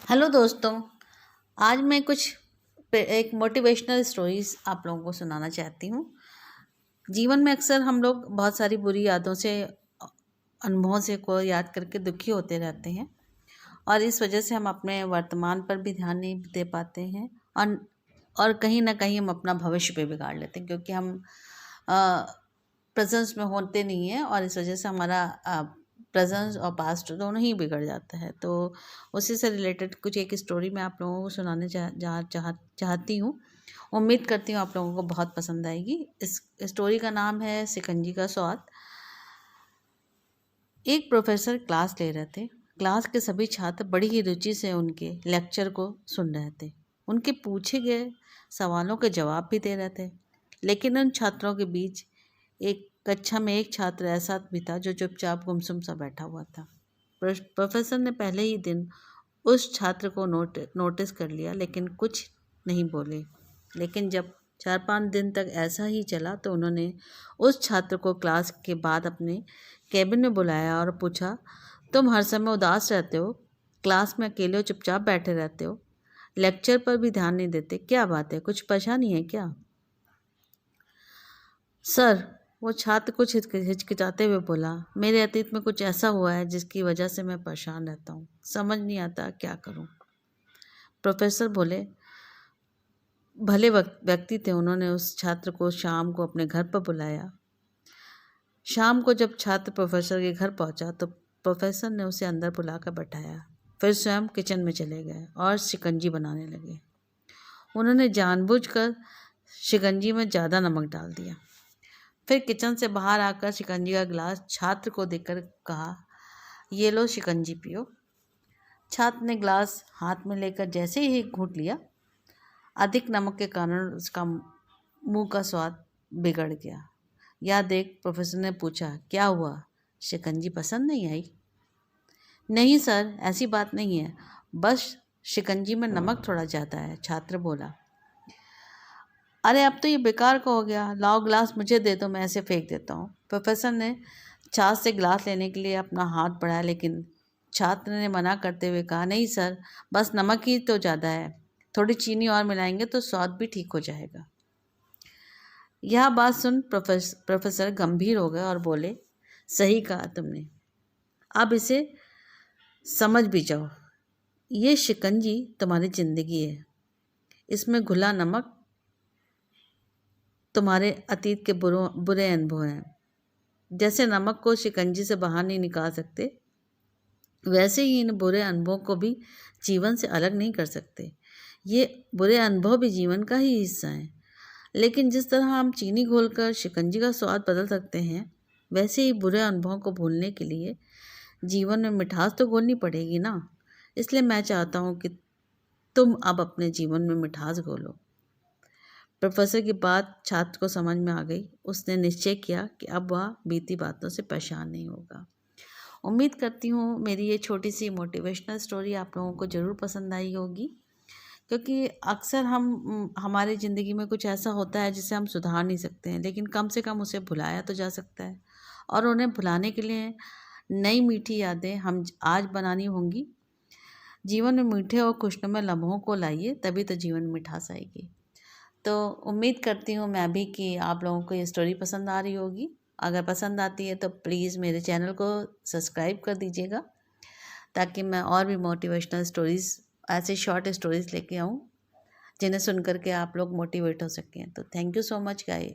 Hello दोस्तों। आज मैं कुछ एक मोटिवेशनल स्टोरीज आप लोगों को सुनाना चाहती हूँ। जीवन में अक्सर हम लोग बहुत सारी बुरी यादों से अनुभवों से को याद करके दुखी होते रहते हैं और इस वजह से हम अपने वर्तमान पर भी ध्यान नहीं दे पाते हैं और कहीं ना कहीं हम अपना भविष्य भी बिगाड़ लेते हैं क्योंकि हम प्रेजेंस में होते नहीं हैं और इस वजह से हमारा प्रेजेंस और पास्ट दोनों ही बिगड़ जाता है। तो उसी से रिलेटेड कुछ एक स्टोरी मैं आप लोगों को सुनाने चाहती हूँ। उम्मीद करती हूँ आप लोगों को बहुत पसंद आएगी। इस स्टोरी का नाम है शिकंजी का स्वाद। एक प्रोफेसर क्लास ले रहे थे। क्लास के सभी छात्र बड़ी ही रुचि से उनके लेक्चर को सुन रहे थे। उनके पूछे गए सवालों के जवाब भी दे रहे थे। लेकिन उन छात्रों के बीच एक कक्षा में एक छात्र ऐसा भी था जो चुपचाप गुमसुम सा बैठा हुआ था। प्रोफेसर ने पहले ही दिन उस छात्र को नोटिस कर लिया लेकिन कुछ नहीं बोले। लेकिन जब 4-5 दिन तक ऐसा ही चला तो उन्होंने उस छात्र को क्लास के बाद अपने केबिन में बुलाया और पूछा, तुम हर समय उदास रहते हो, क्लास में अकेले हो, चुपचाप बैठे रहते हो, लेक्चर पर भी ध्यान नहीं देते, क्या बात है, कुछ परेशानी है क्या? सर, वो छात्र कुछ हिचकिचाते हुए बोला, मेरे अतीत में कुछ ऐसा हुआ है जिसकी वजह से मैं परेशान रहता हूँ, समझ नहीं आता क्या करूँ। प्रोफेसर बोले, भले व्यक्ति थे। उन्होंने उस छात्र को शाम को अपने घर पर बुलाया। शाम को जब छात्र प्रोफेसर के घर पहुंचा तो प्रोफेसर ने उसे अंदर बुलाकर बैठाया। फिर स्वयं किचन में चले गए और शिकंजी बनाने लगे। उन्होंने जानबूझकर शिकंजी में ज़्यादा नमक डाल दिया। फिर किचन से बाहर आकर शिकंजी का गिलास छात्र को देकर कहा, ये लो शिकंजी पियो। छात्र ने गिलास हाथ में लेकर जैसे ही एक घूंट लिया, अधिक नमक के कारण उसका मुंह का स्वाद बिगड़ गया। यह देख प्रोफेसर ने पूछा, क्या हुआ, शिकंजी पसंद नहीं आई? नहीं सर, ऐसी बात नहीं है, बस शिकंजी में नमक थोड़ा ज़्यादा है, छात्र बोला। अरे अब तो ये बेकार का हो गया, लाओ गिलास मुझे दे दो, मैं ऐसे फेंक देता हूँ। प्रोफेसर ने छात्र से गिलास लेने के लिए अपना हाथ बढ़ाया लेकिन छात्र ने मना करते हुए कहा, नहीं सर, बस नमक ही तो ज़्यादा है, थोड़ी चीनी और मिलाएंगे तो स्वाद भी ठीक हो जाएगा। यह बात सुन प्रोफेसर गंभीर हो गए और बोले, सही कहा तुमने, अब इसे समझ भी जाओ, ये शिकंजी तुम्हारी जिंदगी है, इसमें घुला नमक तुम्हारे अतीत के बुरे अनुभव हैं। जैसे नमक को शिकंजी से बाहर नहीं निकाल सकते, वैसे ही इन बुरे अनुभवों को भी जीवन से अलग नहीं कर सकते। ये बुरे अनुभव भी जीवन का ही हिस्सा हैं। लेकिन जिस तरह हम चीनी घोलकर शिकंजी का स्वाद बदल सकते हैं, वैसे ही बुरे अनुभवों को भूलने के लिए जीवन में मिठास तो घोलनी पड़ेगी ना। इसलिए मैं चाहता हूँ कि तुम अब अपने जीवन में मिठास घोलो। प्रोफेसर की बात छात्र को समझ में आ गई। उसने निश्चय किया कि अब वह बीती बातों से परेशान नहीं होगा। उम्मीद करती हूँ मेरी ये छोटी सी मोटिवेशनल स्टोरी आप लोगों को ज़रूर पसंद आई होगी, क्योंकि अक्सर हमारी ज़िंदगी में कुछ ऐसा होता है जिसे हम सुधार नहीं सकते हैं, लेकिन कम से कम उसे भुलाया तो जा सकता है। और उन्हें भुलाने के लिए नई मीठी यादें हम आज बनानी होंगी। जीवन में मीठे और खुशनुमा लम्हों को लाइए, तभी तो जीवन में मिठास आएगी। तो उम्मीद करती हूँ मैं भी कि आप लोगों को ये स्टोरी पसंद आ रही होगी। अगर पसंद आती है तो प्लीज़ मेरे चैनल को सब्सक्राइब कर दीजिएगा, ताकि मैं और भी मोटिवेशनल स्टोरीज़, ऐसे शॉर्ट स्टोरीज़ लेके आऊँ जिन्हें सुन कर के आप लोग मोटिवेट हो सकें। तो thank you so much guys.